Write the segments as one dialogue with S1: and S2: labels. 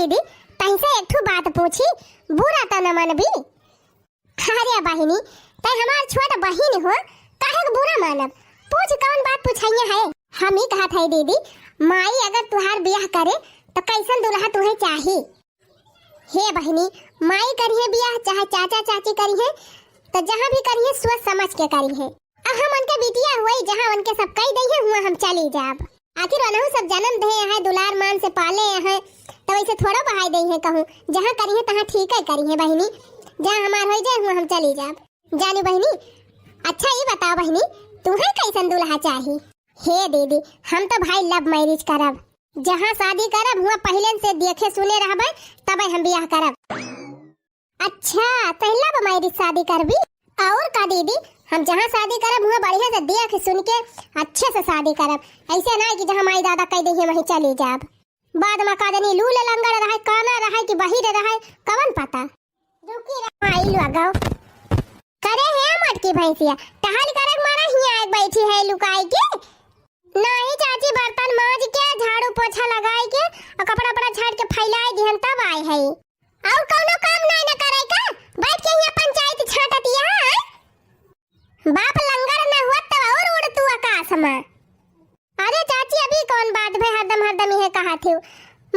S1: दीदी तही से एक ठो बात पूछी, बुरा तो न मन भी। अरे बहिनी तय हमार छोट बहिन हो, काहे के बुरा मानब? पूछ कौन बात पूछाइए है? हम ही कहा था दीदी, माई अगर तुहार ब्याह करे तो कैसन दुल्हा तुम्हें चाहिए? हे बहिनी, माई करिए ब्याह चाहे चाचा चाची करिए तो जहाँ भी करिए सोच समझ के करिए। अब हम उनके बिटिया हुई, जहाँ उनके सब कही दई है हुआ हम चली जाब। आखिर उन्होंने सब जन्म दे है, दुलार मान से पाले है, तो वैसे थोड़ा बहाई दई है कहूँ। जहाँ करिए तहाँ ठीक है करिए बहिनी, जहाँ हमार हो जाए हुआ हम चली जाब। जानी बहिनी, अच्छा ये बताओ बहिनी, तुम्हें कैसन दुल्हा चाहिए? हे दीदी, हम तो भाई लव मैरिज करब, जहाँ शादी करब हुआ पहले से देखे सुने रहबे तब हम ब्याह करब। अच्छा तो लव मैरिज शादी करबी? और का दीदी, हम जहाँ शादी करब हुआ बढ़िया से देख सुन के अच्छे से शादी करब, ऐसे ना कि जहाँ माई दादा कह दे वहीं चली जाब। बाद में का जानी लूल लंगड़ रहे, काना रहे कि बहिर रहे, कवन पता। रुकी रहा लगाओ करे है मटकी भैंसिया, टहल करे मारा ही आए बैठी है लुकाई के। नहीं चाची, बर्तन मांज के झाड़ू पोछा लगाई के और कपड़ा बड़ा झाड़ के फैलाए दिहन तब आए है। और कोनो काम नहीं न करे का, बैठ के यहाँ पंचायत छाटतिया है। बाप लंगर न हुआ तो और उड़ तू आकाश में। अरे चाची अभी कौन बात भई, हरदम ये कहा थे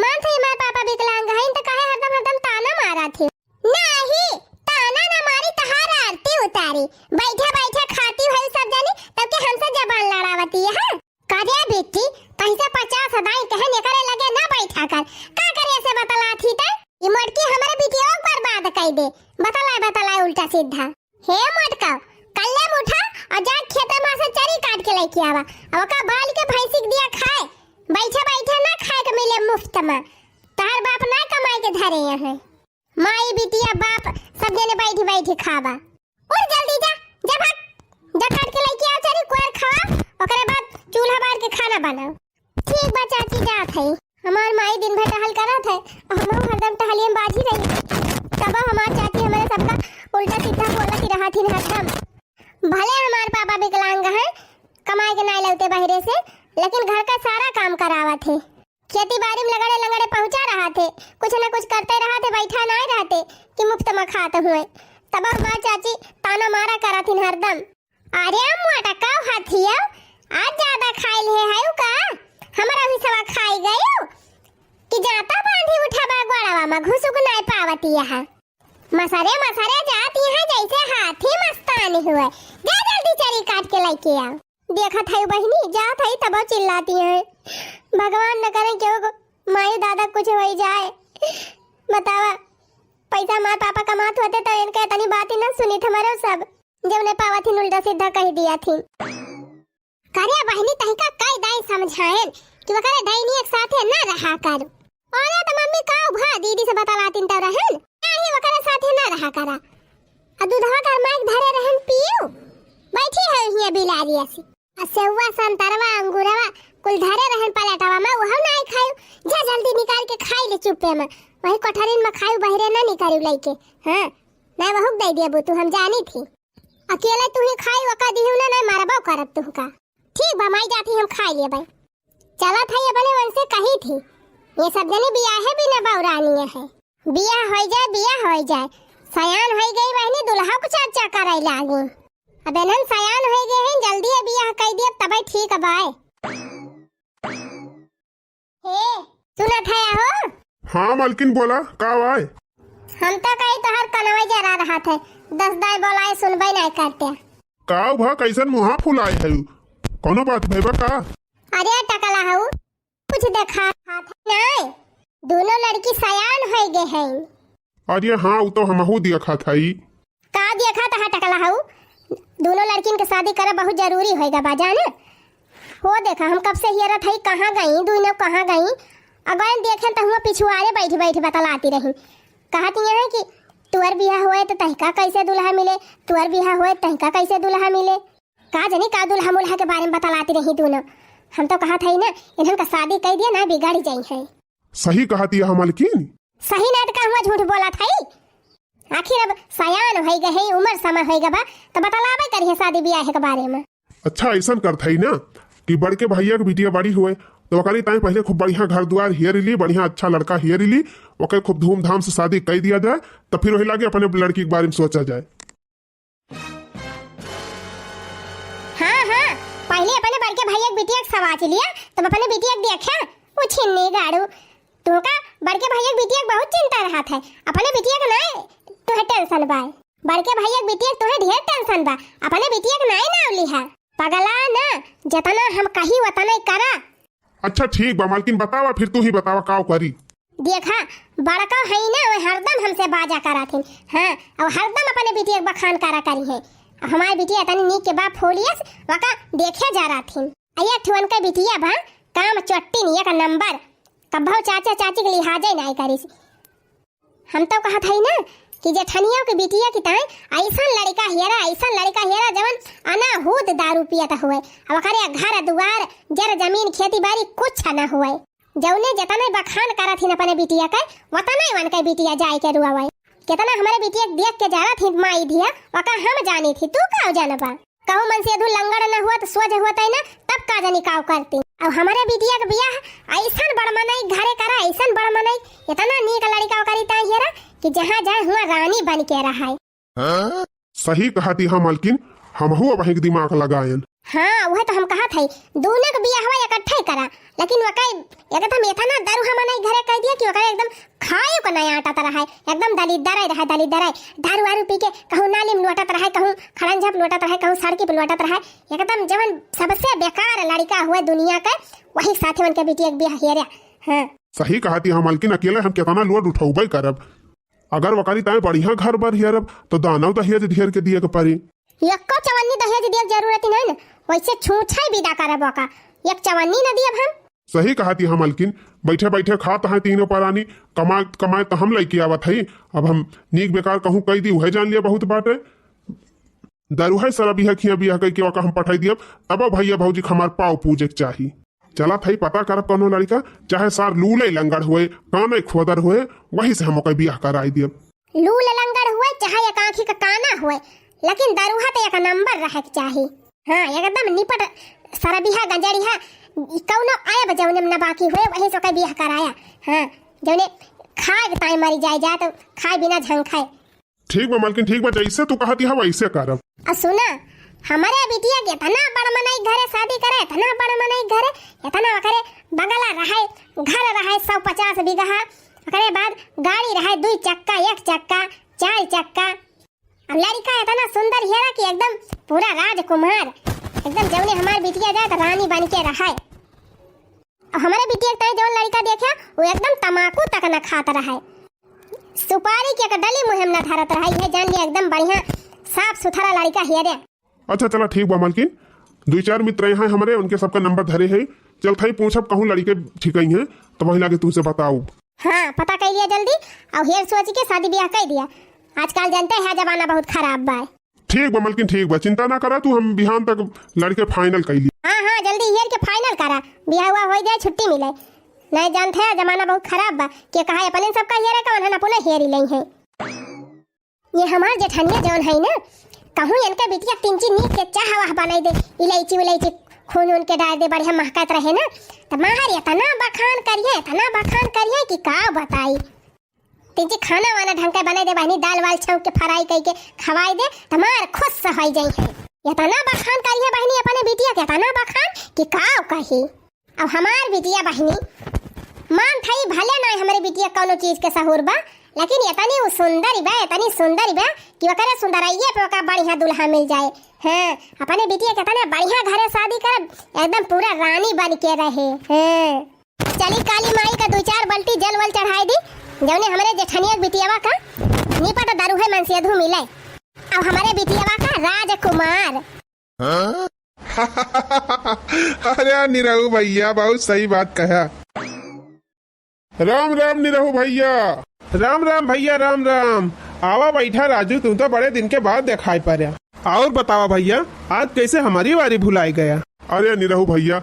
S1: मान थे हमारे पापा विकलांग है तो कहे हरदम ताना मारा थे। नहीं ताना न मारी तहार आरती उतारी, बैठे बैठे खाती है सब जानी तब के हमसे जबान लड़ावती है। करे बेटी पैसे 50 सदाई कहने करे लगे ना बैठा कर, का करे ऐसे बतला थी त ये मटकी हमारे बिटिया को बर्बाद कर दे। बतलाए उल्टा सीधा। हे मटका कल्ले उठा और जा खेत में से चरी काट के लेके आवा, अब का बाल के भैंसी दिया खाए, बैठे बैठे ना खाए के मिले मुफ्त में। तार बाप ना कमाई के धरे है, माई बिटिया बाप सब जने बैठी बैठी खावा। और जल्दी जा जा भाग, जा काट के लेके आ चरी कोर खावा, ओकरे बाद चूल्हा बार के खाना बनाओ। ठीक बा चाची, जात है। हमार माई दिन भर टहल करत है और हम हरदम टहलिए में बाजी रही, तब हमार चाची हमारे सबका उल्टा सीधा बोलत ही रहा थी हरदम। भले हमार पापा विकलांग है, कमाई के नहीं लौटे बाहरे से, लेकिन घर का सारा काम करावा थे, खेती बाड़ी में लगड़े पहुंचा रहा थे, कुछ न कुछ करते रहा थे, बैठा नहीं रहते कि मुफ्त में खाते हुए। तब हमार चाची ताना मारा करा थी हरदम। अरे मोटा का हाथिया आज ज्यादा खाई ले है का, हमारा भी सवा खाई गयो कि जाता बांधी उठा बा गोड़वा में घुसुक नहीं पावती है। मसरे जाती है जैसे हाथी मस्तानी हुए। जा जल्दी चरी काट के लेके आओ। देखा था बहिनी जात है तब चिल्लाती है, भगवान न करे क्यों माई दादा कुछ हो जाए। बतावा पैसा माँ पापा कमात होते तो इनके इतनी बात ही न सुनी थी हमारे सब, जब ने पावा थी उल्टा सीधा कह दिया थी। करे बहनी तहिका कई दाई समझाएन कि वकरे दाईनी एक साथे ना रहा कर। और तो मम्मी का भा दीदी से बतलातीन त रहन नहीं वकरे साथे ना रहा करा। आ दूधवा का माइक धरे रहन पियो, बैठी है हिया बिलारी ऐसी। आ सेवा संतरवा अंगूरवा कुल धरे रहन पलटवा में वो हम नहीं खायो। जा जल्दी निकाल के खाई ले चुप्पे में, वही कोठरीन में खायो, बहरे ना निकालियो लइके। हां ना वहुक दे दिया तू, हम जानी थी। अकेले तू ही खाई वका दिहु ना मारबो करब तू का। ठीक बा माई जाती हम खा लिए भाई। चला था ये भले वन से कही थी ये सब जने बियाह है बिना बौरानी है, बियाह हो जाए सयान हो गई बहनी दुल्हा को चर्चा कराई लागी। अब नन सयान हो गए हैं, जल्दी है बियाह कर दिए तब ठीक है बाय। हे सुना था हो?
S2: हाँ मालकिन बोला का आए?
S1: हम तो कहीं तो हर कनवे जरा रहा थे, 10 दाई बोलाए सुनबे नहीं करते।
S2: का भा कैसन मुहा फुलाए है? कोनो बात भैबा का?
S1: अरे टकला हूँ कुछ देखा नहीं, दोनों लड़की सयान हो गए हैं।
S2: अरे हाँ वो तो हमहू देखा था ही।
S1: का देखा था टकला हूँ, दोनों लड़किन के शादी करा बहुत जरूरी होएगा बाजान। हो देखा हम कब से हियरा थई कहाँ गई, दोनों कहाँ गई। अगर देखें तो हम पिछुआरे बैठी बैठी बतलाती रही, कहती है कि तुअर बियाह हुए तो तहका कैसे दुल्हा मिले, तुअर बियाह हुए तहका कैसे दुल्हा मिले। का जनी का दुल्हा मुल्हा के बारे में बतलाती रही दोनों। हम तो कहा था ही ना इन्हन का शादी कर दिया ना बिगाड़ जाई है।
S2: सही कहती है मालकिन।
S1: सही ना तो हुआ झूठ बोला था ही। आखिर अब सयान हो गए है, उम्र समय हो गया बा तो बतलावे करिए शादी ब्याह के बारे में।
S2: अच्छा ऐसा करता ही ना कि बड़के भैया के बिटिया बड़ी हुए तो वकाली ताई पहले खूब बढ़िया घर द्वार हियर ली, बढ़िया अच्छा लड़का हियर ली, ओके खूब धूमधाम से शादी कर दिया जाए, तो फिर वही लागे अपने लड़की के बारे में सोचा जाए।
S1: हाँ हाँ, पहले अपने बड़के भैया के बिटिया के सवाच लिया, तुम अपने बिटिया के देखा वो छिन्नी गाड़ू। तुमका बड़के भैया के बिटिया के बहुत चिंता रहा था, अपने बिटिया के नाय तुहे टेंशन बा। बड़के भैया के बिटिया तुहे ढेर टेंशन बा, अपने बिटिया के नाय नाव लिहा। पगला ना, जतना हम कही वतना ही करा।
S2: अच्छा ठीक बा मालकिन, बतावा फिर तू ही बतावा का करी।
S1: देखा बड़का है ना, वो हरदम हमसे बाजा करा थी। हाँ, और हरदम अपने बिटिया के बखान करा करी है। हमारी बिटिया तनी नीक के बाप फोलियस वका देखे जा रहा थी। अया ठुवन का बिटिया बा काम चट्टी नहीं का नंबर, कभौ चाचा चाची के लिहाजे नहीं करी। हम तो कहा था ना कि जेठनिया के बिटिया की ताई ऐसा लड़का हेरा जवन अनाहूत दारू पियता हुए, अब करे घर दुआर जर जमीन खेती बाड़ी कुछ न हुए। जौने जतने बखान करा थी अपने बिटिया का वतने वन के बिटिया जाए के रुआवे। कितना हमारे बिटिया देख के जा रहा थी माई दिया वका हम जानी थी, तू का जाना बा। कहूँ मन से अधू लंगड़ न हुआ तो सोच हुआ था ना, तब का जानी काव करती। अब हमारे बिटिया का बियाह ऐसा बड़ मनाई घरे करा, ऐसा बड़ मनाई इतना नीक लड़का करी ताई हेरा कि जहाँ जाए हुआ रानी बन के रहा है।
S2: सही कहा थी हाँ मालकिन, हम हुआ वही दिमाग लगायन।
S1: हाँ वह तो हम कहा था दोनों का बियाह हुआ इकट्ठे करा, लेकिन वका एकदम इतना दारू हमारे घरे कह दिया कि वका एकदम खाए को नहीं आटा रहा है, एकदम दलिद्दर रहा दारू वारू पी के कहूँ नाली में लौटत रहा, कहूँ खड़न झप लौटत रहा, कहूँ सड़की पे लौटत रहा। एकदम जवन सबसे बेकार लड़का हुआ दुनिया का, वही साथी उनके बिटिया के बियाह हेरा। हाँ
S2: सही कहा थी हाँ मालकिन, अकेले हम कितना लोड उठौबे करब। अगर वकारी ताए बढ़िया घर बर हेरब तो दानव दहेज ढेर के दिए के पड़ी।
S1: यक्को चवन्नी दहेज दिए जरूरत नहीं ना, वैसे छूछाई विदा करब का एक चवन्नी न दियब हम।
S2: सही कहा थी हाँ मालकिन, बैठे बैठे खात है तीनों परानी, कमाए तो हम लैके आवत है। अब हम नीक बेकार कहूँ कह दी वह जान लिया बहुत बात है। दारू है सारा बिहा खिया बिहा कह के हम पठाई दियब, तब भैया भौजी हमार पाव पूजे चाहिए। चला था पता करब कोनो लड़का चाहे सार लूले लंगड़ हुए काने खोदर हुए, वही से हम बियाह कराई दियब।
S1: लूले लंगड़ हुए चाहे एक आंखी का काना हुए, लेकिन दरुहा तो एक नंबर रहे चाहिए। हाँ एकदम निपट सारा बिहा गंजड़िया कौनो आया जौने न बाकी हुए वही से बियाह कराया। हाँ जौने खाए ताई मरी जाए तो खाए बिना झंखाए।
S2: ठीक बा मालकिन, ठीक बा, जैसे तू कहती है वैसे करब।
S1: सुना हमारे बिटिया के इतना बड़ मनाई घरे शादी करे, इतना बड़ मनाई घरे इतना करे बगला रहे घर रहे 150 बीघा, करे बाद गाड़ी रहे 2 चक्का 1 चक्का 4 चक्का। अब लड़का इतना सुंदर हेरा कि एकदम पूरा राजकुमार, एकदम जौने हमारी बिटिया जाए तो रानी बन के रहे। हमारे बिटिया के जौन लड़का देखे वो एकदम तमाकू तक न खाता रहे, सुपारी के डली मुहिम न धरत रहे। ये जान लिया एकदम बढ़िया साफ सुथरा लड़का हेरे।
S2: अच्छा चला ठीक बा मालकिन, 2-4 मित्र हैं हमारे, उनके सबका नंबर धरे है। चल थाई पूछब कहूँ लड़के ठीक ही है तो वही लागे तुझसे बताऊ।
S1: हाँ पता कर लिया जल्दी, और हेर सोच के शादी ब्याह कर दिया। आजकल जानते हैं जमाना बहुत खराब बा।
S2: ठीक बा मालकिन, ठीक बा, चिंता ना करा तू, हम बिहान तक लड़के फाइनल कर ली।
S1: हाँ हाँ जल्दी हेर के फाइनल करा, ब्याह हुआ हो जाए छुट्टी मिले। नहीं जानते हैं जमाना बहुत खराब बा के कहा अपने सबका हेरे का उन्हें अपने हेरी नहीं है। ये हमार जेठनिया जौन है ना, कहूँ इनका बिटिया 3 नीक के चाह वाह बनाई दे, इलायची खून उनके डाल दे बढ़िया महकत रहे ना, तो मार इतना बखान करिए कि का बताई। 3 खाना वाना ढंग के बनाई दे बहनी, दाल वाल छौंक के फ्राई करके खवाई दे तो मार खुश हो जाई है। इतना बखान करिए बहनी अपने बिटिया के, इतना बखान कि का कही। अब हमार बिटिया बहनी मान थई भले ना हमारे बिटिया कोनो चीज के सहूर बा, लेकिन इतनी सुंदर बा कि वकरे सुंदराइये पे वका बढ़िया दुल्हा मिल जाए। हाँ अपने बिटिया के इतना बढ़िया घरे शादी कर एकदम पूरा रानी बन के रहे। हाँ चली काली माई का 2-4 बल्टी जल वल चढ़ाई दी, जौने हमारे जेठनिया बिटियावा का निपट दारू है मन से अधू मिले। अब हमारे बिटियावा का राजकुमार।
S2: अरे निरहु भैया बहुत सही बात कहा। राम राम निरहु भैया।
S3: राम राम भैया, राम राम। आवा बैठा राजू, तुम तो बड़े दिन के बाद दिखाई पड़ा। और बतावा भैया आज कैसे हमारी बारी भुलाई गया।
S2: अरे निरहु भैया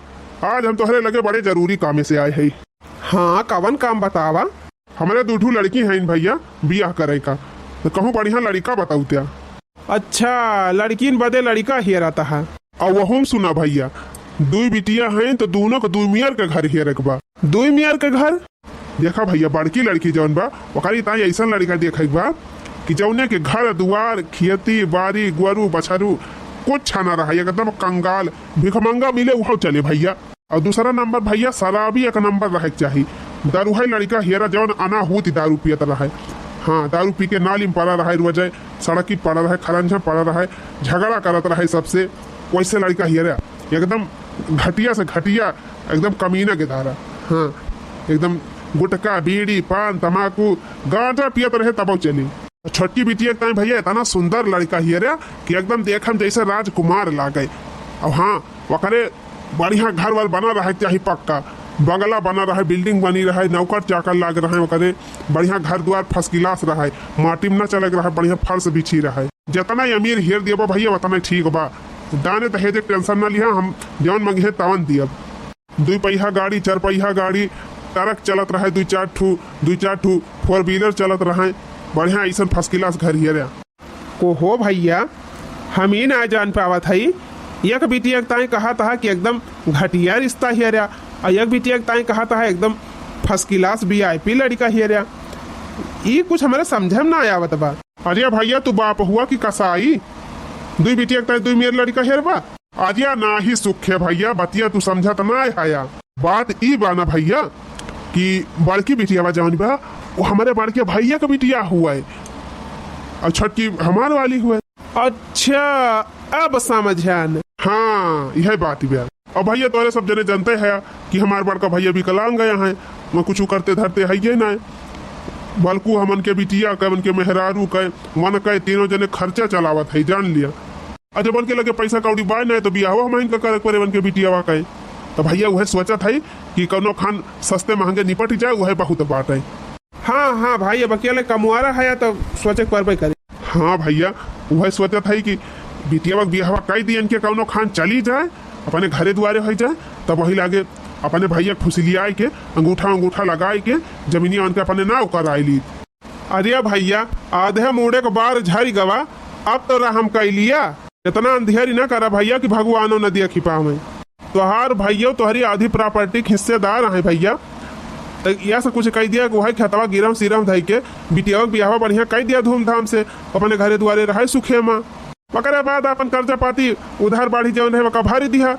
S2: आज हम तोहरे लगे बड़े जरूरी काम से आए हैं।
S3: हाँ कवन काम बतावा।
S2: हमारे 2 लड़की हैं भैया बियाह करे का, तो कहूँ बढ़िया लड़का बताऊ त्या।
S3: अच्छा लड़कीन बदे लड़का ही रहता है।
S2: और वह सुना भैया 2 बिटिया हैं तो दोनों को 2 मियार के घर हेरक बा।
S3: 2 मियार के घर?
S2: देखा भैया बड़की लड़की जौन बा ओकरी ताई ऐसा लड़का देखे बा कि जौने के घर दुआर खेती बाड़ी गुरु बछरू कुछ ना रहा, एकदम कंगाल भिखमंगा मिले वहाँ चले भैया। और दूसरा नंबर भैया शराबी एक नंबर रहे चाहिए। दारूहाई लड़का हेरा जौन अनाहूत दारू पियत रहे, हाँ दारू पी के नाली में पड़ा रहे, रोजे सड़की पड़ा रहे, खरंजा पड़ा रहे, झगड़ा करत रहे सबसे, वैसे लड़का हेरा एकदम घटिया से घटिया, एकदम कमीना के धारा, हाँ एकदम गुटखा बीड़ी पान तम्बाकू गांजा पियत रहे तब चली। छोटकी बिटिया के भैया इतना सुंदर लड़का हेरा कि एकदम देखम जैसे राजकुमार लागे। और हाँ वकरे बढ़िया घर वर बना रहे चाहिए, पक्का बंगला बना रहे, बिल्डिंग बनी रहे, नौकर चाकर लाग रहे, वकरे बढ़िया घर द्वार फर्स्ट क्लास रहे, माटी में न चल रहा, बढ़िया फर्श बिछी रहे। जितना अमीर हेर दिया भैया उतना ठीक बा, दाने दहेज टेंशन न लिया, हम जौन मंगे तवन दियब। 2 पहिया गाड़ी 4 पहिया गाड़ी ट्रक चलत रहे, 2-4 ठू 4 व्हीलर चलत रहे, बढ़िया ऐसा फर्स्ट क्लास घर हेरा।
S3: को हो भैया हम ही ना जान पावत हई, एक बिटिया के ताई कहा था कि एकदम घटिया रिश्ता हेरा, और एक बिटिया के ताई कहा था एकदम फर्स्ट क्लास VIP लड़का हेरा। ये कुछ हमारे समझ में ना आवत बा।
S2: अरे भैया तू बाप हुआ कि कसाई, 2 बिटिया के ताई 2 मेर लड़का हेरबा, अजिया ना ही सुख है भैया, बतिया तू समझत ना आया। बात ई बा ना भैया कि बड़की बिटिया बा जौन बा वो हमारे बड़के भैया का बिटिया हुआ है और छोटकी हमारे वाली हुआ है।
S3: अच्छा अब समझान।
S2: हाँ यह बात बा। और भैया तोरे सब जने जानते हैं कि हमारे बड़का भैया विकलांग गया है, मैं कुछ करते धरते है ये ना, बल्कु हमन के बिटिया के मन के मेहरारू के मन के तीनों जने खर्चा चलावत है, जान लिया। अजय बन के लगे पैसा कौड़ी बाय ना तो बियाह हम इनका करे परे बन के बिटिया कहे, तो भैया वह सोचत है कि कौनो खान सस्ते महंगे निपट जाए, वह बहुत बात है।
S3: हाँ हाँ भाई अब अकेले कमुआरा है तो सोचे पर करे।
S2: हाँ भैया वह सोचत है कि बिटिया बियाह कई दियन के कौनो खान चली जाए, अपने घरे दुआरे हो जाए, तब वही लागे अपने भैया खुशलिया के अंगूठा लगाए के जमीनिया उनके अपने नाव कर आईली।
S3: अरे भैया आधे मुड़े के बार झरी गवा, अब तो हम कह लिया, इतना अंधेरी ना करा भैया कि भगवानो न दिया खिपा में। तोहार भैया तोहरी आधी प्रॉपर्टी हिस्सेदार है भैया, तो यह सब कुछ कह दिया कि वही खेतवा गिरम सिरम धई के बिटिया बियाह बढ़िया कह दिया धूमधाम से, अपने घरे दुआरे रहे सुखे माँ। मकर बाद अपन कर्जा पाती उधार बाढ़ी जौन है वह भारी दिया,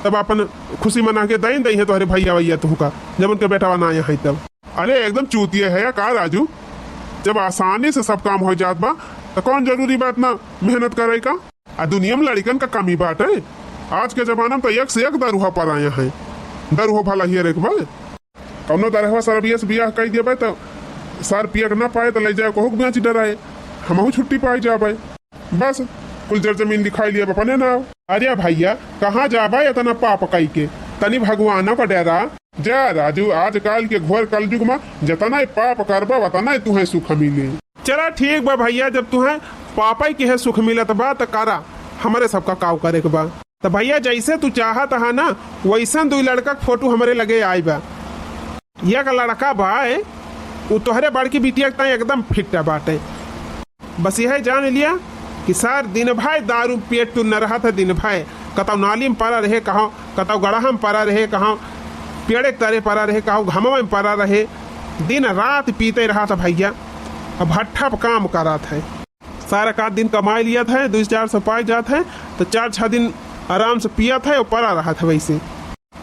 S3: तब अपन खुशी मना के दई दई है तोहरे भैया भैया तुमका जब उनके बेटा ना आया है तब।
S2: अरे एकदम चूतिया है का राजू, जब आसानी से सब काम हो जात बा तो कौन जरूरी बात ना मेहनत करे का। आ दुनिया में लड़कन का कमी बात है, आज के जमाना में तो एक से एक दरुहा पर आया है, दरुहा भला ही एक बार कौनो दरहवा सरबिया से बियाह कह दिया तो सर पियक ना पाए तो ले जाए कहूँ बेच डराए, हमहू छुट्टी पाई जाबे, बस कुल जर जमीन दिखाई लिया अपने ना।
S3: अरे भैया कहाँ जाबा इतना पाप कई के, तनी भगवानों का डरा
S2: जा राजू, आजकल के घोर कलयुग में जितना पाप करबा उतना तुम्हें सुख मिले।
S3: चला ठीक बा भैया, जब तुम्हें पापा ही के सुख मिलत बा तो करा, हमारे सबका काव करे के बा। तो भैया जैसे तू चाहत है ना वैसा 2 लड़का के फोटो हमारे लगे आई बा। एक लड़का बा वो तोहरे बड़की बिटिया के एकदम फिट बाटे, बस यह जान लिया कि सार दिन भाई दारू पेट तू न रहा था, दिन भाई कतौ नाली में पड़ा रहे, कहाँ कतौ गढ़ा में पड़ा रहे, कहाँ पेड़े तारे पड़ा रहे, कहाँ घमवा में पड़ा रहे, दिन रात पीते रहा था भैया। अब भट्ठा पर काम करा था, सारा का दिन कमाई लिया था, 2-400 पाई जात है तो 4-6 दिन आराम से पिया था और पड़ा रहा था। वैसे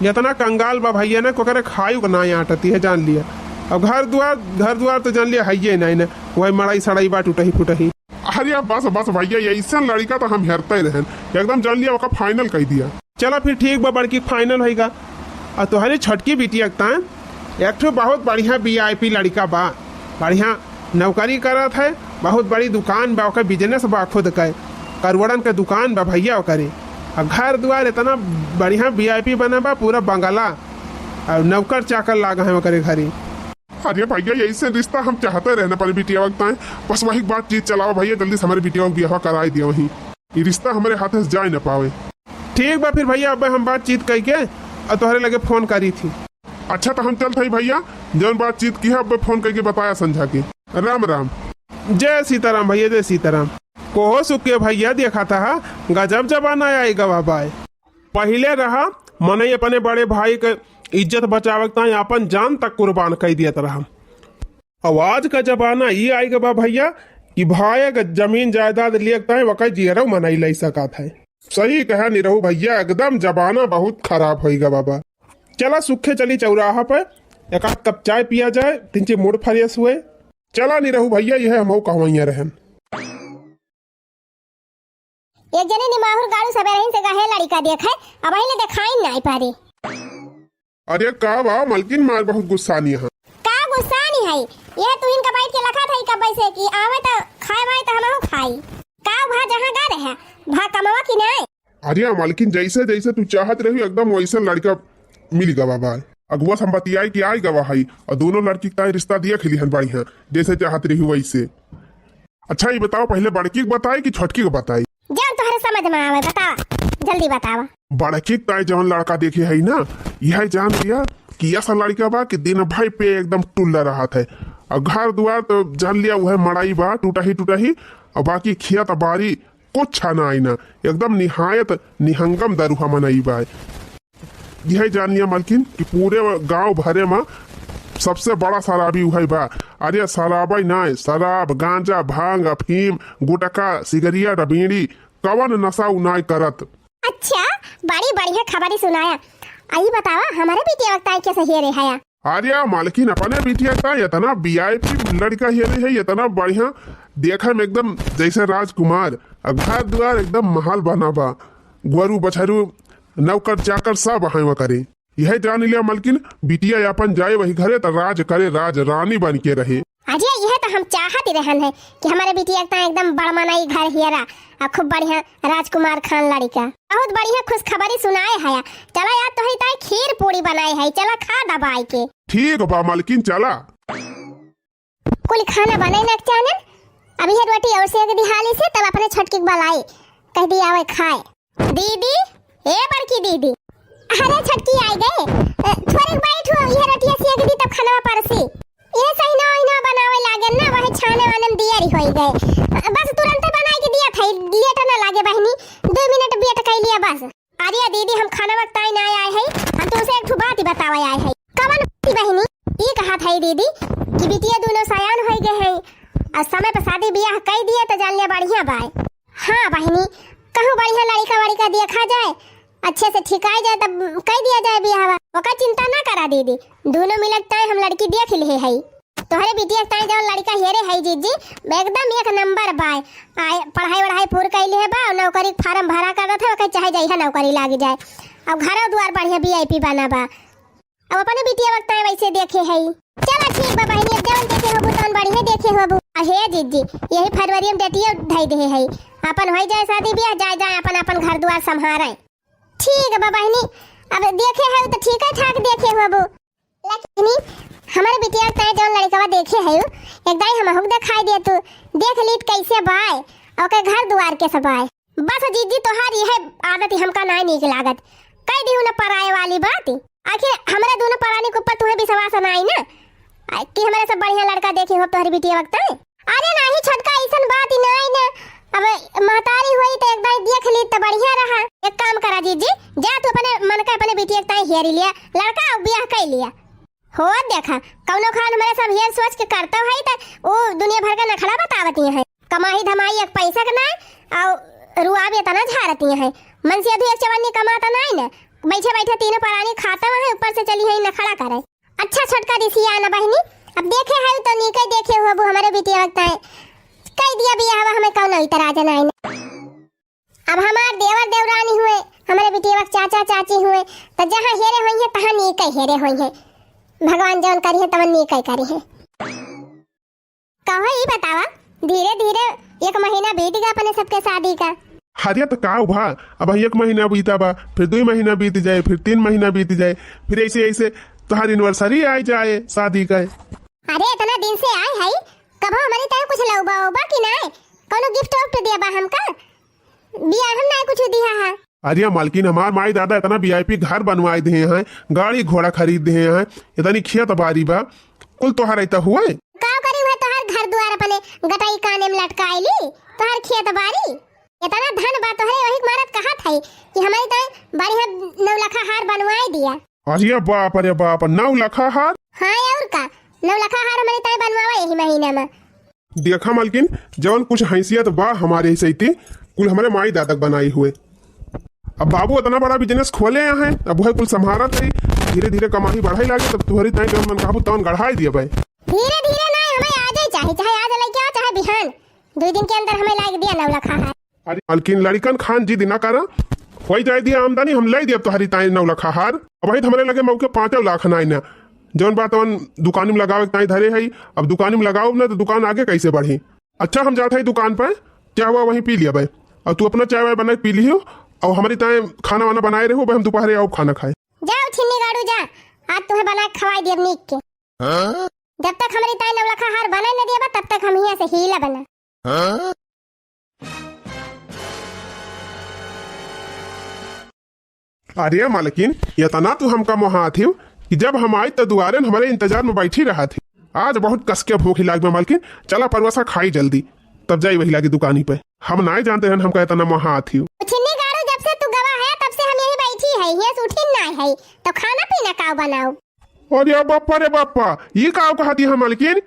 S3: जितना कंगाल बा भैया ना को करे खायु का ना आटती है, जान लिया। अब घर द्वार तो जान लिया है ये नहीं ना, वही मड़ाई सड़ाई बा टूटही फुटही।
S2: अरे बस बस भैया ऐसा लड़का तो हम हेरते रहे, एकदम जान लिया वका फाइनल कह दिया।
S3: चलो फिर ठीक बा, बड़की फाइनल होगा। और तुम्हारी छोटकी बिटिया एक ठो बहुत बढ़िया VIP लड़का बा, बढ़िया नौकरी करत है, बहुत बड़ी दुकान बा, ओकर बिजनेस बा, खुद के करवड़न के दुकान बा भैया ओकरे, और घर द्वार इतना बढ़िया VIP बना बा, पूरा बंगला और नौकर चाकर लागा है ओकरे घरे।
S2: अरे भैया ऐसे रिश्ता हम चाहते रहना पर बिटिया वक्त आए, बस वही बातचीत चलाओ भैया, जल्दी से हमारे बिटिया ब्याह कराई दिया, वही ये रिश्ता हमारे हाथ से जाए न पावे।
S3: ठीक बा फिर भैया, अब हम बातचीत कह के और तुम्हारे लगे फोन करी थी।
S2: अच्छा तो हम चलते हैं भैया, जब बातचीत की है अब फोन करके बताया समझा के। राम राम।
S3: जय सीताराम भैया, जय सीताराम। कोहो सुखे भैया देखा था गजब जमाना आएगा बाबा। पहले रहा मने अपने बड़े भाई के इज्जत बचावे ताई अपन जान तक कुर्बान कर दियत रहा। अब आज का जमाना ये आएगा बा भैया कि भाई का जमीन जायदाद लिए ताई वक़्त जियरो मनाई लै सका था। सही कहा नहीं रहू भैया, एकदम जमाना बहुत खराब होगा बाबा। चला सुखे चली चौराहा पे एक आध कप चाय पिया जाए, तिनचे मूड फ्रेश हुए। चला नहीं रहू भैया, यह हम कहवैया रहन।
S1: एक जने निमाहुर गाड़ू सबेरे ही से कहे लड़का देखे, अब अहिले देखाई नहीं पारी।
S2: अरे का बा मलकिन, मार बहुत गुस्सा नहीं है।
S1: का गुस्सा नहीं है, यह तू इनका बैठ के लखा था कब से कि आवे तो खाए भाई तो हमहु खाई। का भा जहां गा रहे भा कमावा कि नहीं।
S2: अरे मलकिन, जैसे जैसे तू चाहत रही एकदम वैसे लड़का मिल गवा बा। अगुआ संपत्ति आई कि आई गवा है, और दोनों लड़की का रिश्ता दिया खिली हन बढ़िया, जैसे चाहत रही वैसे। अच्छा ये बताओ, पहले बड़की को बताई कि छोटकी को बताई?
S1: जब तुम्हारे समझ में आवे बतावा, जल्दी बतावा।
S2: बड़की ताई जवन लड़का देखे है ना, यह जान लिया कि ऐसा लड़का बा कि दिन भाई पे एकदम टुल्ला रहा था। और घर द्वार तो जान लिया वह मड़ाई बा टूटा ही, और बाकी खेत बारी कुछ छाना आई ना, एकदम निहायत निहंगम दरुहा मनाई बा। यह जान लिया मलकिन कि पूरे गांव भरे में सबसे बड़ा शराबी वही बा। अरे शराबी नहीं, शराब, गांजा, भांग, अफीम, गुटका, सिगरिया, रबीड़ी, कवन नशा उनाई करत।
S1: अच्छा, बड़ी बढ़िया खबरी सुनाया। आई बतावा हमारे बेटी वक्त आई कैसे हे रे हया।
S2: अरे मालकिन, अपने बिटिया का इतना वीआईपी लड़का हे रे है, इतना बढ़िया देखा में एकदम जैसे राजकुमार। घर द्वार एकदम महल बना बा, गोरू बछरू नौकर चाकर सब वहाँ करे। यह जान लिया मलकिन, बिटिया अपन जाए वही घरे तो राज करे, राज रानी बन के रहे।
S1: अजय यह तो हम चाहते रहन है कि हमारे बिटिया का एकदम बड़मनाई घर हियरा और खूब बढ़िया राजकुमार खान लड़का। बहुत बढ़िया खुशखबरी सुनाए है। चला यार तो है खीर पूरी बनाए है, चला खा दबाई के।
S2: ठीक बा मालकिन, चला।
S1: कुल खाना बने न चानन, अभी है रोटी और से दिहाली से तब अपने छोटकी बलाई कह दी आवे खाए। दीदी, ए बड़की दीदी। अरे छोटकी आई गए, थोड़े बैठो, यह रोटी सेक दी तब खाना परसी। ये सही ना बनावे लागे ना, वही छाने वाने में दिया रही होई गए। बस तुरंत बनाई के दिया था, लेट ना लागे बहनी, 2 मिनट वेट कर लिया बस। अरे दीदी हम खाना वक्त आई ना आए है, हम तुमसे एक बात ही बतावे आए है। कवन बहनी? ये कहा था दीदी कि बिटिया दोनों सयान हो गए हैं और समय पर शादी ब्याह कर दिया तो जान लिया बढ़िया बाय। हाँ बहनी, कहूँ बढ़िया लड़का देखा जाए, अच्छे से ठिकाई जाए तब कह दिया जाए ब्याह। ओका चिंता ना करा दीदी, दोनों मिलत हम लड़की देख लिए है। तोहरे बिटिया जो लड़का हेरे है जीजी एकदम एक नंबर बाय। पढ़ाई वढ़ाई पूर कर लिए बा, नौकरी फार्म भरा कर रहा था, चाहे जाए नौकरी लाग जाए। अब घर द्वार बढ़िया VIP बना बा। अब अपने बिटिया वक्त वैसे देखे है। चलो ठीक बा बहनी, जवन देखे हो तवन बढ़िया देखे हो। हे जीजी यही फरवरी में डेटिया धई दे है, अपन हो जाए शादी ब्याह, जाए अपन घर द्वार संभारे। ठीक है बहनी, अब देखे है तो ठीक है ठाक देखे हो अब। लेकिन हमारे बिटिया तय जो लड़का देखे है एक दाई हम हुक दिखाई दे, तू देख लीत कैसे बाय और के घर द्वार के सब आए। बस जीजी तोहार यह आदत हमका नहीं नीक लागत, कह दी न पराए वाली बात। आखिर हमारे दोनों परानी के ऊपर तुम्हें विश्वास नहीं ना कि हमारे सब बढ़िया लड़का देखे हो तोहरी बिटिया वक्त। अरे नहीं छोटका, ऐसा बात ही नहीं ना। अब महतारी हुई तो एक बार देख ली तो बढ़िया रहा। एक काम करा जीजी, जा तू अपने मन का अपने बिटिया का हेरी लिया लड़का और ब्याह कर लिया हो। देखा कौनो खान हमारे सब हेर सोच के करता है तो वो दुनिया भर का नखड़ा बतावती है। कमाई धमाई एक पैसा का ना और रुआब इतना झारती है। मन से अभी एक चवन्नी कमाता नहीं ना, बैठे बैठे तीनों परानी खाता है, ऊपर से चली है नखड़ा करे। अच्छा छोटका दिसिया ना बहनी, अब देखे है तो नीके देखे हो हमारे बिटिया वक्त है कह दिया ब्याह हमें कौन इतराज नहीं। अब हमारे देवर देवरानी हुए, हमारे बिटिया वक्त चाचा चाची हुए, तो जहाँ हेरे हुई है तहाँ नीके हेरे हुई है। भगवान जौन करी है तवन नीके करी है। कहो ये बतावा, धीरे धीरे 1 महीना बीत गया अपने सबके शादी का।
S2: हरिया तो का भा, अब 1 महीना बीता बा, फिर 2 महीना बीत जाए, फिर 3 महीना बीत जाए, फिर ऐसे तुम्हारी एनिवर्सरी आ जाए शादी का।
S1: अरे इतना दिन से आए है, कब हमारी तरह कुछ लौबा होबा कि नहीं? कोनो गिफ्ट विफ्ट दिया बा हमका? बियाह हम नहीं कुछ दिया है।
S2: अरे मालकिन, हमार माई दादा इतना VIP घर बनवाए दिए हैं, गाड़ी घोड़ा खरीद दिए हैं, इतनी खेत बारी बा, कुल तोहार ऐसा हुआ है।
S1: का करी हुआ तोहार घर द्वार अपने गटाई काने में लटकाईली, तोहार खेत बारी इतना धन बा तोहरे वही मारत कहा था कि हमारी तरह बढ़िया 9 लाख हार बनवाए दिया।
S2: अरे बाप, अरे बाप, 9 लखा हार।
S1: हाँ और का 9 लाख हार हमारे ताई बनवावा यही महीना में।
S2: देखा मालकिन, जवन कुछ हैसियत बा हमारे सैती कुल हमारे माई दादक बनाई हुए। अब बाबू इतना बड़ा बिजनेस खोले हैं, अब वह कुल संभारत है, धीरे धीरे कमाई बढ़ाई लागे, तब तुम्हारी ताई जवन मन काबू तवन गढ़ाई दिया भाई।
S1: धीरे धीरे ना हमें आज ही चाहिए, चाहे आज लगे आओ चाहे बिहान, 2 दिन के अंदर हमें लाग दिया 9 लाख हार।
S2: अरे मालकिन लड़कन खान जिद ना करा, हो जाए दिया आमदनी, हम ले दिया तुम्हारी ताई 9 लाख हार। अब वही हमारे लगे मौके 5 लाख ना ना जौन बात दुकान में लगावे ताई धरे है। अब दुकान में लगाओ ना तो दुकान आगे कैसे बढ़ी। अच्छा हम जाते हैं दुकान पर, चाय हुआ वहीं पी लिया भाई, और तू अपना चाय वाय बना पी लियो, और हमारी ताई खाना वाना बनाए रहो भाई, हम दोपहर आओ खाना खाए।
S1: जाओ छिन्नी गाड़ू जा, आज तुम्हें बना के खवाई दिया नीक के। जब तक हमारी ताई 9 लाख हार बना न दिया तब तक हम यहाँ से हीला बना।
S2: अरे मालकिन, ये तना तू हमका मोहा थी कि जब हम आए तो दुआरे हमारे इंतजार में बैठी रहा थी। आज बहुत कस के भूख लाग में मालकिन, चला परवसा खाई जल्दी, तब जाई वही लागी दुकानी पे। हम नहीं जानते हैं हमका इतना मोहा थी।
S1: छिन्नी गाड़ू जब से तू गवा है तब से हम यही बैठी है, यहाँ से उठी ना है, तो खाना पीना का बनाओ।
S2: अरे बापा रे बापा, ये का कहती है मालकिन,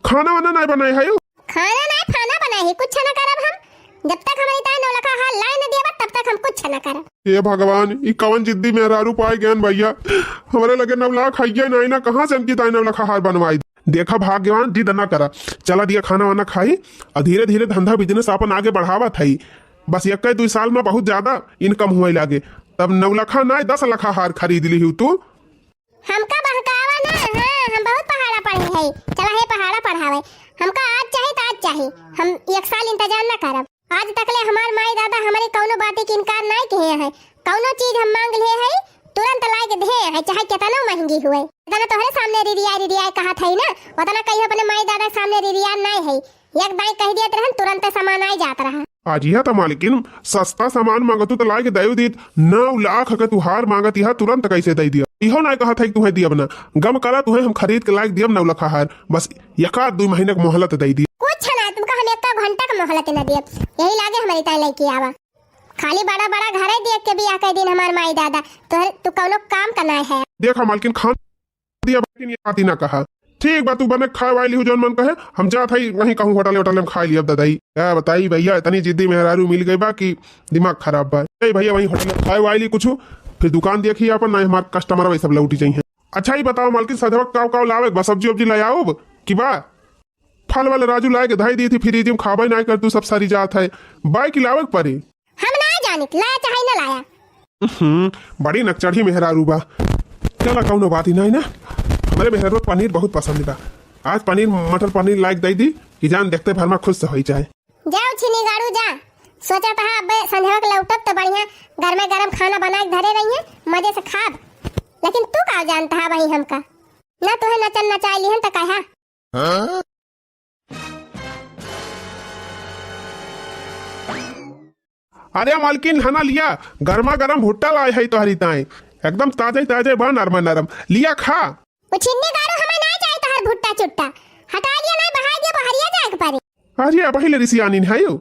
S2: खाना वाना नहीं बनाए है?
S1: खाना नहीं खाना बनाए है, कुछ ना करब हम, जब तक हमारी ताई 9 लाख हार लाए न दिया तब तक हम कुछ ना करब।
S2: हे भगवान, ये कवन जिद्दी मेहरारू पाए ज्ञान भैया, हमारे लगे 9 लाख है नहीं ना, कहाँ से इनकी ताई 9 लाख हार बनवाई। देखा भाग्यवान, जिद ना करा, चला दिया खाना वाना खाई, और धीरे धीरे धंधा बिजनेस अपन आगे बढ़ावा था। बस 1-2 साल में बहुत ज्यादा इनकम हुए लागे, तब 9 लाख ना 10 लाख हार खरीद ली हूँ तू।
S1: हमका बहकावा ना, हाँ हम बहुत पहाड़ा पढ़े है, चला है पहाड़ा पढ़ावे, हमका आज चाहे तो आज चाहे, हम 1 साल इंतजार ना करब। आज तक ले हमार माई दादा हमारे कौनो बातें की इनकार नहीं किए हैं, कौनो चीज हम मांग ले है तुरंत ला के दे है, चाहे कितना महंगी हुए। इतना तोहरे सामने रिरिया कहा था ना, उतना कहीं अपने माई दादा सामने रिरिया नहीं है, एक दाई कह दिया रहन तुरंत सामान आ जात रहा।
S2: आज यह तो मालकिन, सस्ता सामान मांगतू तो ला के दे दी, 9 लाख का तू हार मांगत यह तुरंत कैसे दे दिया। इहो ना कहा था कि तुम्हें दिया बना, गम करा तुम्हें हम खरीद के लायक दिया 9 लाख हार, बस 1-2 महीने का मोहलत दे दी।
S1: कुछ ना तुमका हम 1 घंटा का मोहलत न दिए, यही लागे हमारी ताई लेके आवा, खाली बड़ा बड़ा घर है देख के भी आके दिन हमार माई दादा तू कौनो काम करना है।
S2: देखा मालकिन, खान दिया बाकी आती ना कहा, ठीक बात तू बने खाए वाली हूँ जौन मन कहे, हम जा था वहीं कहूँ होटल में खाई लिया। दादाई क्या बताई भैया, इतनी जिद्दी मेहरारू मिल गई बा कि दिमाग खराब बा। भैया वहीं होटल में खाए वाली कुछ, फिर दुकान देखी अपन ना, हमारे कस्टमर वही सब लौटी चाहिए। अच्छा ही बताओ मालकिन, सदवा काव लावे बा, सब्जी वब्जी ले आओ कि बा? फल वाले राजू लाए के धाई दी थी, फ्रिज में खावा नहीं कर तू सब सारी जात है, बाई की लावे पड़ी।
S1: हम ना जाने लाया चाहे ना लाया।
S2: बड़ी नकचढ़ी मेहरारू बा, चला कौनो बात ही नहीं ना, हमारे मेहरारू पनीर बहुत पसंद बा, आज पनीर मटर पनीर लायक दे दी कि जान देखते भर में खुश से हो जाए।
S1: जाओ छिनी गाड़ू जा, सोचा था अब संध्या के लौटब तो बढ़िया घर में गरम खाना बना के धरे रही है, मजे से खाब, लेकिन तू का जानता है वही हमका ना, तुहे नचन नचाई लिहन तो कहा।
S2: अरे मालकिन, खाना लिया, गर्मा गर्म भुट्टा लाए है तोहरी ताई, एकदम ताजे ताजे बा, नरम नरम, लिया खा।
S1: वो छिन्नी गाड़ू हमें नहीं चाहिए तोहर भुट्टा चुट्टा, हटा लिया नहीं बहा दिया बहरिया जाए के पारे।
S2: अरे पहले रिसियानी है यो।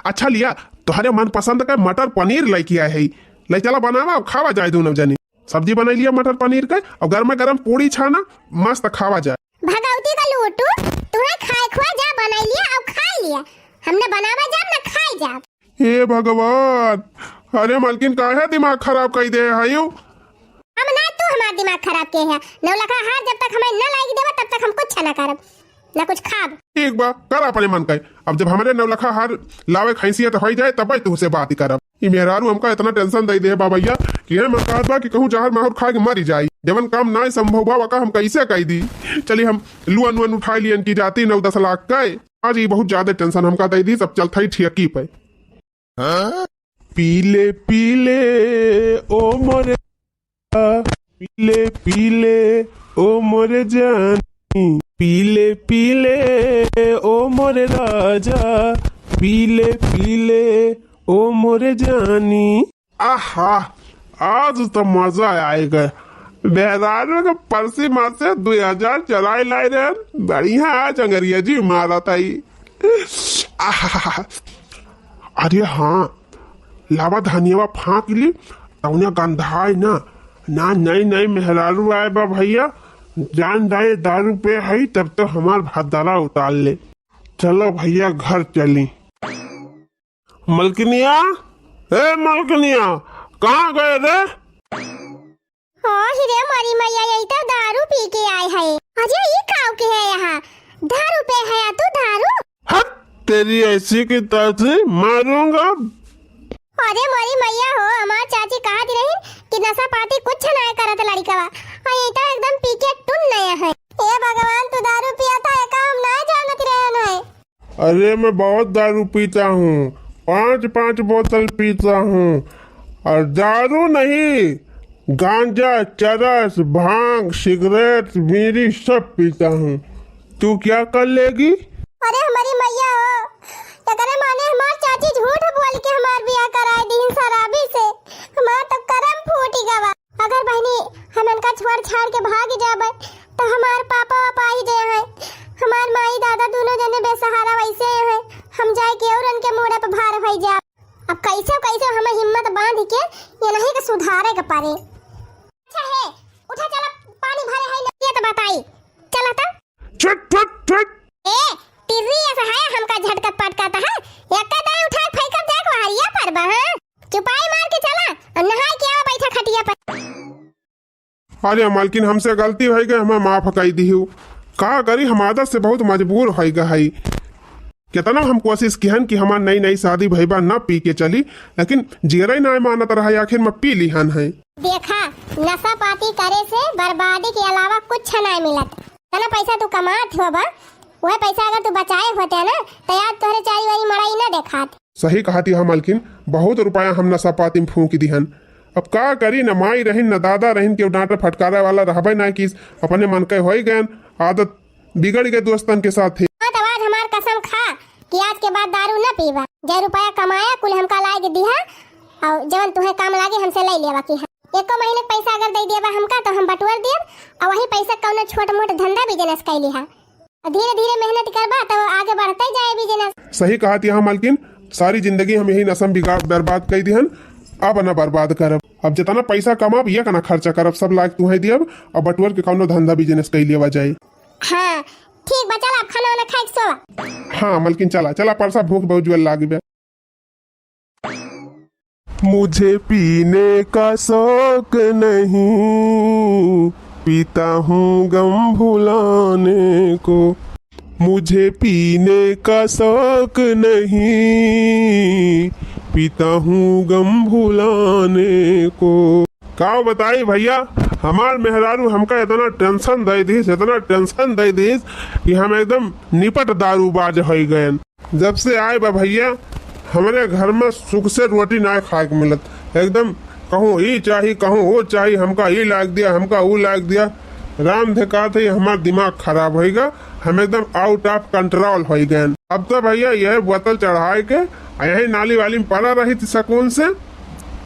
S2: अच्छा लिया, तोहरे मन पसंद का मटर पनीर लेके आए है, ले चला बनावा और खावा जाए दोनों जनी। सब्जी बना लिया मटर पनीर का, और गर्मा गर्म पूरी छाना, मस्त खावा जाए।
S1: भगवती का लूटू, तूने खाए खुआ जा बना लिया और खा लिया, हमने बनावा जब ना खाई जा।
S2: हे भगवान, अरे मालकिन काहे दिमाग खराब कर दे है यो।
S1: हम ना तू हमारा दिमाग खराब के है, 9 लाख हार जब तक हमें न लाएगी देवा तब तक हम कुछ ना करब, ना कुछ खाब।
S2: ठीक बा, कर अपने मन का, अब जब हमारे 9 लाख हार लावे खैसियत हो जाए तब तुझसे बात ही करब। ये मेहरारू हमका इतना टेंशन दे दे बाबैया कि मैं कहत बा कि कहूँ जहर माहौर खा के मरी जाई, जवन काम ना संभव बा का हम कैसे कह दी। चलिए हम लुअन उठा लियन की जाती 9-10 लाख का, आज ये बहुत ज्यादा टेंशन हमका दे दी, सब चलता ही ठेकी पे। पीले पीले ओ मोरे, पीले पीले ओ मोरे जानी, पीले पीले ओ मोरे राजा, पीले पीले ओ मोरे जानी। आहा, आज तो मजा आएगा, बेहरार के परसी माँ से 2000 चलाई लाई रहे, बढ़िया आज अंग्रेजी मारा था। अरे हाँ, लावा धनिया फाँक ली, तौने गंधाई ना, ना नहीं नहीं मेहरारू आए बा भैया, जान दाए दारू पे है तब तो हमार भाताला उतार ले। चलो भैया घर चली। मलकनिया, ए मलकनिया, कहाँ गए रे?
S1: हिरे मारी मैया, यही तो दारू पी के आए है। अजय ये काव के है यहाँ? दारू पे है तू दारू?
S2: हट तेरी ऐसी की तरह मारूंगा।
S1: अरे मारी मैया हो, हमार चाची कहा दी रही कि नशा पाती कुछ ना करत लड़का बा, ये तो एकदम पी के टुन नया है। ए भगवान, तू दारू पिया था ये काम ना जानत रहन है।
S2: अरे मैं बहुत दारू पीता हूँ, 5-5 बोतल पीता हूँ। और दारू नहीं, गांजा, चरस, भांग, सिगरेट, बीड़ी सब पीता हूँ। तू क्या कर लेगी?
S1: अरे हमारी मैया हो, एकरे माने हमार चाची झूठ बोल के हमार बियाह कराए दी शराबी से। हमार तो करम फूटी गवा। अगर बहनी हम इनका छोड़ छाड़ के भाग जाबे तो हमार पापा वापा ही जाए हैं। हमार माई दादा दोनों जने बेसहारा वैसे हैं। हम जाए के और उनके मोड़े पे भार भई जा। अब कैसे कैसे हमें हिम्मत बांध के ये नहीं के सुधारे के पारे। अच्छा है, उठा चला, पानी भरे है नहीं तो बताई। चला था
S2: छट छट छट।
S1: ए तिर्री ऐसा है हमका झटकत पटकाता है। एक का दाई उठा फेंक कर देख हरिया पर बा। चुपाई मार के चला और नहाई के आ बैठा खटिया पर।
S2: अरे मालकिन हमसे गलती हो गई, हमें माफ कर दी हूँ। का करी, हम आदत से बहुत मजबूर हो गई। कितना हम कोशिश किहन कि हमार नई नई शादी भईबा न पी के चली, लेकिन जिगरा ना मानत रहा। आखिर में पी लिहन है।
S1: देखा, नशा पाती करे से बर्बादी के अलावा कुछ नहीं मिलत। तना पैसा तू कमात हो बा, वह पैसा अगर तू बचाए होते ना तो याद तोहरे चारी वारी मड़ाई न देखात।
S2: सही कहती है मालकिन, बहुत रुपया हम नशा पाती में फूंक दिहन। अब का करी, न माई रहीन न दादा रहीन के डांट फटकारा वाला रहबे ना कि अपने मन के हो गए। आदत बिगड़ गए दोस्तन के साथ ही।
S1: तो आज हमार कसम खा कि आज के बाद दारू न पीवा। जे रुपया कमाया कुल हमका ला के दिहा और जवन तुहे काम लागे हमसे ले लेवा की है। एको महीने पैसा अगर दे देबा हमका तो हम बटुर देब और वही पैसा कौनो छोट मोट धंधा बिजनेस कर लिहा। धीरे धीरे मेहनत करबा तो आगे बढ़ते जाए बिजनेस।
S2: सही कहती है मालकिन, सारी जिंदगी हम यही नशम बिगाड़ बर्बाद कर दिहन। अब न बर्बाद करब। अब जितना पैसा कमाब ये कना खर्चा करब, सब लायक तुहे दियब और बटुर के कौनो धंधा बिजनेस कर लेवा जाए।
S1: हाँ ठीक बा, चल अब खाना वाना खाए के सोवा।
S2: हाँ मालकिन चला चला, परसा भूख बहुत जोर लागी बे। मुझे पीने का शौक नहीं, पीता हूँ गम भुलाने को। मुझे पीने का शौक नहीं, पीता हूँ गम भुलाने को। का बताई भैया, हमार मेहरारू हमका इतना टेंशन दे दी, इतना टेंशन दे दी कि हम एकदम निपट दारूबाज हो गए। जब से आए बा भैया, हमारे घर में सुख से रोटी ना खाए के मिलत। एकदम कहूँ ये चाहिए, कहूँ वो चाहिए, हमका ये लाग दिया, हमका वो लाग दिया। राम थे कहा थे हमारा दिमाग खराब होगा, हम एकदम आउट ऑफ कंट्रोल हो गए। अब तो भैया यह बोतल चढ़ाए के यही नाली वाली में पड़ा रही थी सकून से।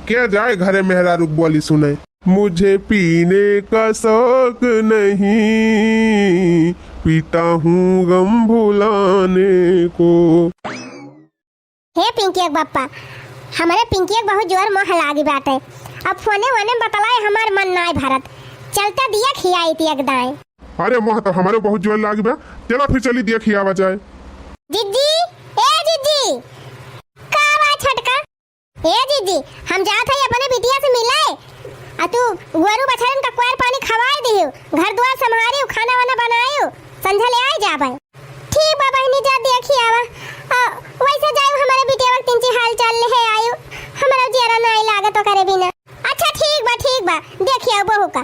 S2: क्या जाए घरे मेहरारू बोली सुने, मुझे पीने का शौक नहीं, पीता हूँ गम भुलाने को।
S1: हे पिंकी बापा, हमारे पिंकी बहुत जोर मोह लागी बाटे। अब फोने वोने बतलाए हमार मन नाय भारत। चलता दिया खियाई थी एकदाएं।
S2: अरे मोह तो हमारे बहुत जोर लागी बा। चलो फिर चली दिया खियावा जाए।
S1: जिज्जी, ए जिज्जी, का बा छटका? ए जिज्जी, हम जात है अपने बिटिया से मिलाए। आ तू गोरू बछड़न का क्वार पानी खवाए दियो, घर द्वार संभारियो, खाना वाना बनायो, संझा ले आए जाबे। ठीक बा बहनी, जा देखी आवा। वैसे जाए हमारे बिटिया वक्त तीन हाल चाल ले आयो। हमारा जेरा नहीं लागे तो करे बिना। अच्छा ठीक बा देखिए बहू का।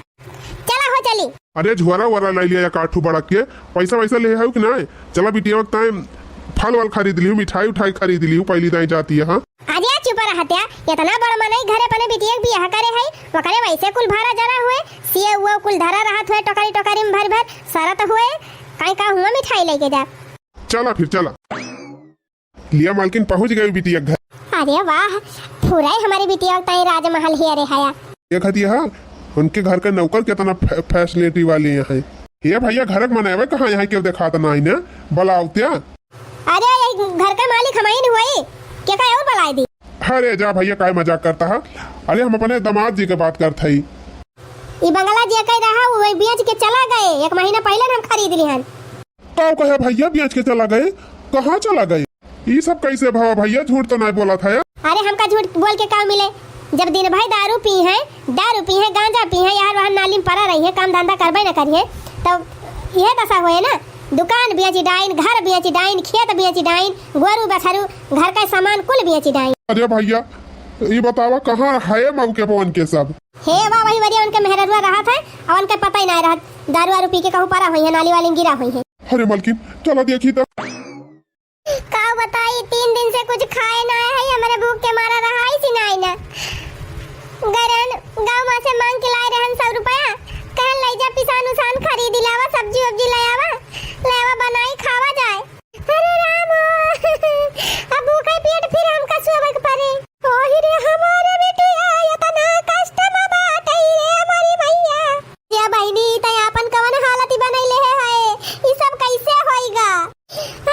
S1: चला हो चली।
S2: अरे झोरा वरा ले लिया या काठू बड़ा के, पैसा वैसा ले आयो कि नहीं? चला बिटिया वक्त फल वल खरीद लियो, मिठाई उठाई खरीद लियो, पहली दाई जाती है। हाँ
S1: अरे चुप रहत्या, इतना बड़ मनई घरे पने बिटिया बियाह करे है, वकरे वैसे कुल भारा जरा हुए, सिए हुआ कुल धरा रहत हुए, टोकरी टोकरी में भर भर सारा तो हुए, काई का हुआ मिठाई लेके जा।
S2: चला फिर चला। लिया मालकिन पहुंच गई बिटिया घर।
S1: अरे वाह, पूरा ही हमारी बिटिया ताई राजमहल ही अरे हया।
S2: ये खतिया हाँ, उनके घर के नौकर कितना फैसिलिटी वाले हैं। ये भैया घर मनावे कहाँ यहाँ क्यों दिखाता ना इन्हें बलाउतिया।
S1: अरे ये घर का मालिक हमारी नहीं हुई, क्या का और बलाई दी।
S2: अरे जा भैया काय मजाक करता है। अरे हम अपने दामाद जी के बात करते ही।
S1: ई बंगला जे कह रहा वो बेच के चला गए, 1 महीना पहले हम खरीद ली हन।
S2: का कहे भैया बेच के चला गए? कहाँ चला गए? ये सब कैसे भावा भैया? झूठ तो नहीं बोला था यार।
S1: अरे हमका झूठ बोल के काम मिले? जब दिन भाई दारू पी है, गांजा पी है, यार वहाँ नाली में पड़ा रही है, काम धंधा करबे न करिए तो यह दशा हुए ना। दुकान बेची डाइन, घर बेची डाइन, खेत बेची डाइन, गोरू बछरू घर का सामान कुल बेची डाइन।
S2: अरे भैया ये बतावा कहाँ है मऊ के पवन के सब?
S1: हे वाह वही वरिया उनके मेहररुआ रहा था और उनके पता ही नहीं रहा, दारू वारू पी के कहूँ पड़ा हुई है, नाली वाली में गिरा हुई है।
S2: अरे मलकिन चला देखी तो।
S1: का बताई 3 दिन से कुछ खाए ना है, हमारे भूख के मारा रहा ही सिनाई ना। गरन गांव में से मांग के लाए रहन 100 रुपया, कहन ले जा पिसान उसान खरीद लावा, सब्जी वब्जी ले आवा, बनाई खावा जाए। अरे राम अब भूखे पेट फिर हमका सोवे के पड़े। ओही रे हमारे बेटिया इतना कष्ट में बाटई रे हमारी भैया। या बहनी तय अपन कवन हालत बनैले है, ई सब कैसे होइगा?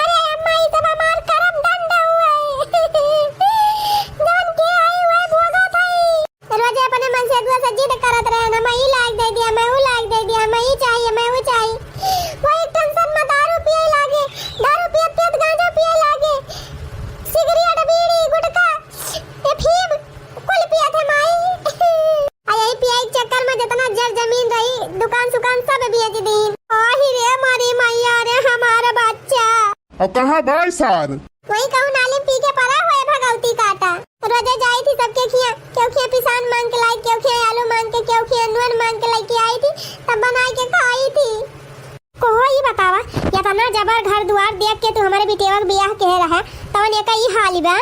S1: अरे अम्मा ई सब हमार करम दंड हुए जान के आई हुए भोगा थई। रोज अपने मन से दुआ से जिद करत रहे ना, मैं ई लाग दे दिया, मैं वो लाग दे दिया, मैं ई चाहिए, मैं वो चाहिए। वो एक टेंशन में दारू पिए लागे, दारू पिए गांजा पिए लागे, सिगरेट बीड़ी गुटखा अफीम कुल पिए थे माई। अरे पिए के चक्कर में जितना जर जमीन रही, दुकान सुकान सब बेच दी। ओही रे हमारी मैया रे हमारा बच्चा।
S2: अब कहाँ भाई सार?
S1: वही कहूँ नाली पी के पड़ा हुए भगवती काटा। रोजे जाई थी सबके खिया, क्यों खिया पिसान मांग के लाई, क्यों खिया आलू मांग के, क्यों खिया नून मांग के लाई के आई थी, तब बनाई के खाई थी। कोहो ये बतावा या तना जबर घर द्वार देख के तू हमारे बिटिया के बियाह कह रहा, तवन एक ही हाल बा।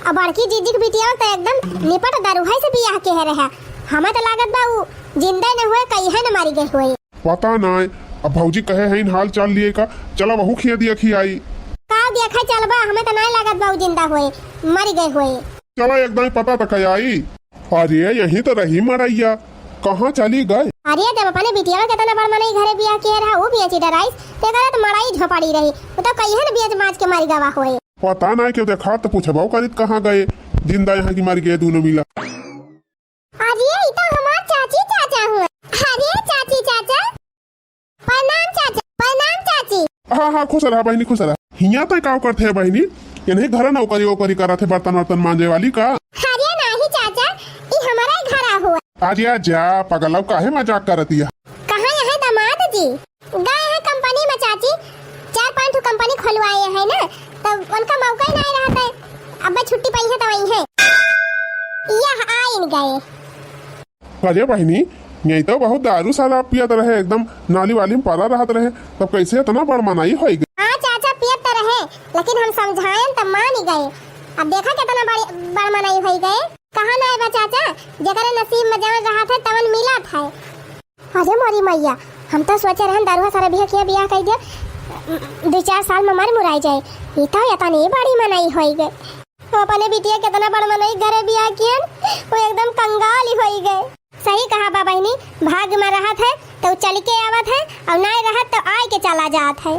S1: अब बड़की जीजी के बिटिया तो एकदम निपट दरुहाई से बियाह कह रहा, हमें तो लागत बा वो जिंदा न हुए कहीं है न मारी गई हुए।
S2: पता नहीं, अब भौजी कहे है इन हाल चाल लिए का, चला वहू खिया दिया खियाई
S1: का देखा चलबा, हमें तो नहीं लागत बा जिंदा हुए मर गए हुए।
S2: चला एकदम पता तक आई। अरे यही तो रही मरैया, कहाँ चली गए?
S1: अरे जब अपने बिटिया के तना बड़ मने घरे बियाह किए रहा, वो बिया चिडराइस ते करे तो मड़ाई झोपड़ी रही, वो तो कहीं है न बिया माज के मारी गवा होए।
S2: पता नहीं क्यों देखा तो पूछबो करित कहाँ गए, जिंदा यहाँ की मर गए दोनों मिला।
S1: अरे ये तो हमार चाची चाचा हुए। अरे चाची चाचा प्रणाम, चाचा प्रणाम चाची।
S2: हाँ हाँ खुश रहा बहनी, खुश रहा। हिया तो काम करते है बहनी, इन्हें घर नौकरी वोकरी करा थे, बर्तन वर्तन मांजे वाली का।
S1: अरे नहीं चाचा, ये हमारा ही घर हुआ।
S2: आज या जा पगलाव काहे मजाक करती है?
S1: कहाँ है दामाद जी? गए हैं कंपनी में चाची, 4-5 कंपनी खुलवाए हैं ना, तब उनका मौका ही नहीं रहता है, अब छुट्टी पाई है तो वही है यह आइन गए।
S2: अरे बहनी यही तो बहुत दारू शराब पियत रहे, एकदम नाली वाली में पड़ा रहत रहे, तब कैसे इतना बड़ मनाई हो गई?
S1: हाँ चाचा पियत रहे, लेकिन हम समझाएं तब मान ही गए। अब देखा कितना बड़ मनाई हो गए। कहाँ ना है चाचा, जगह नसीब में जवन रहा था तवन मिला था। अरे मोरी मैया, हम तो सोचे रहन दारुआ सारा बियाह कर दिया, 2-4 साल में मर मुराई जाए, ये तो इतनी बड़ी मनाई हो गई। अपने बिटिया कितना बड़ मनाई घरे बियाह किया, वो एकदम कंगाल ही हो गए। सही कहा बा बहनी, भाग्य में रहा था तो चल के आवत है, और नहीं रहा तो आए के चला जात है।